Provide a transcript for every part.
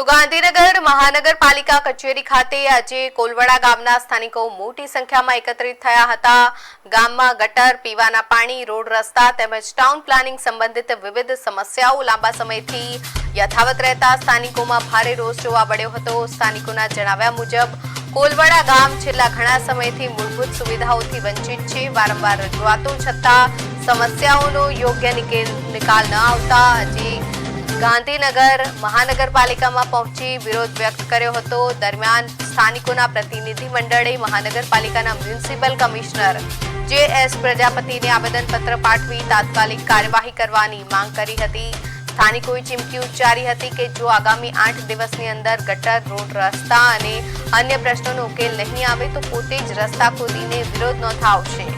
તો ગાંધીનગર મહાનગરપાલિકા કચેરી ખાતે આજે કોલવડા ગામના સ્થાનિકો મોટી સંખ્યામાં એકત્રિત થયા હતા। ગામમાં ગટર, પીવાના પાણી, રોડ રસ્તા તેમજ ટાઉન પ્લાનિંગ સંબંધિત વિવિધ સમસ્યાઓ લાંબા સમયથી યથાવત રહેતા સ્થાનિકોમાં ભારે રોષ જોવા મળ્યો હતો। સ્થાનિકોના જણાવ્યા મુજબ કોલવડા ગામ છેલ્લા ઘણા સમયથી મૂળભૂત સુવિધાઓથી વંચિત છે। વારંવાર રજૂઆતો છતાં સમસ્યાઓનો યોગ્ય નિકાલ ન આવતા આજે ગાંધીનગર મહાનગરપાલિકામાં પહોંચી વિરોધ વ્યક્ત કર્યો હતો। દરમિયાન સ્થાનિકોના પ્રતિનિધિ મંડળે મહાનગરપાલિકાના મ્યુનિસિપલ કમિશનર જે.એસ. પ્રજાપતિને આવેદનપત્ર પાઠવી તાત્કાલિક કાર્યવાહી કરવાની માંગ કરી હતી। સ્થાનિકોએ ચીમકી ઉચ્ચારી હતી કે જો આગામી 8 દિવસની અંદર ગટર, રોડ, રસ્તા અને અન્ય પ્રશ્નોનો ઉકેલ નહીં આવે તો પોતે જ રસ્તા ખોદીને વિરોધ નોંધાવશે।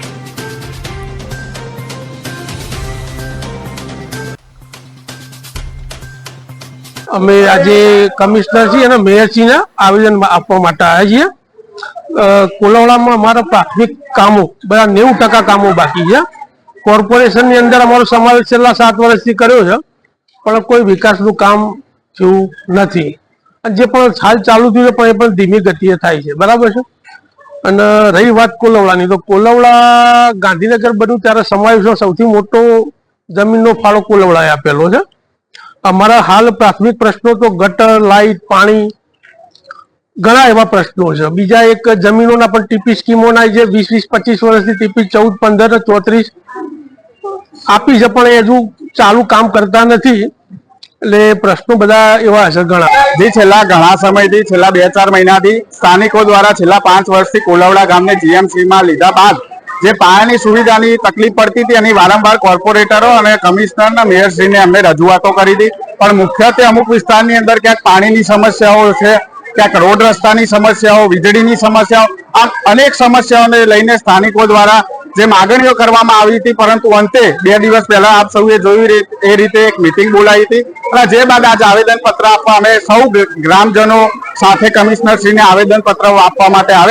અમે આજે કમિશનરજી અને મેયરજીને આવેદન આપવા માટે આવ્યા છીએ। કોલવડામાં અમારા પ્રાથમિક કામો બધા 90% કામો બાકી છે। કોર્પોરેશનની અંદર અમારો સમાવેશ છેલ્લા 7 વર્ષથી કર્યો છે પણ કોઈ વિકાસનું કામ થયું નથી। જે પણ હાલ ચાલુ થયું છે પણ એ પણ ધીમી ગતિએ થાય છે, બરાબર છે। અને રહી વાત કોલવડાની, તો કોલવડા ગાંધીનગર બધું ત્યારે સમાવેશનો સૌથી મોટો જમીનનો ફાળો કોલવડાએ આપેલો છે। અમારા હાલ પ્રાથમિક પ્રશ્નો તો ગટર, લાઇટ, પાણી ઘણા એવા પ્રશ્નો છે। બીજા એક જમીનોના પણ ટીપી સ્કીમોના જે 20-25 વર્ષથી ટીપી 14, 15, 34 આપી છે પણ એ હજુ ચાલુ કામ કરતા નથી, એટલે પ્રશ્નો બધા એવા છે ઘણા। જે છેલ્લા ઘણા સમયથી છેલ્લા 2-4 મહિનાથી સ્થાનિકો દ્વારા છેલ્લા 5 વર્ષથી કોલવડા ગામને જીએમસીમાં લીધા બાદ જે પાયાની સુવિધાની તકલીફ પડતી હતી એની વારંવાર કોર્પોરેટરો અને કમિશનર, મેયરશ્રીને અમને રજૂઆતો કરી હતી, પણ મુખ્યત્વે અમુક વિસ્તારની અંદર ક્યાંક પાણીની સમસ્યાઓ છે, ક્યાંક રોડ રસ્તાની સમસ્યાઓ, વીજળીની સમસ્યાઓ, આમ અનેક સમસ્યાઓને લઈને સ્થાનિકો દ્વારા જે માગણીઓ કરવામાં આવી હતી, પરંતુ અંતે 2 દિવસ પહેલા આપ સૌએ જોયું એ રીતે એક મિટિંગ બોલાવી હતી અને જે બાદ આજે આવેદનપત્ર આપવા અમે સૌ ગ્રામજનો સાથે કમિશનરશ્રીને આવેદનપત્ર આપવા માટે આવ્યા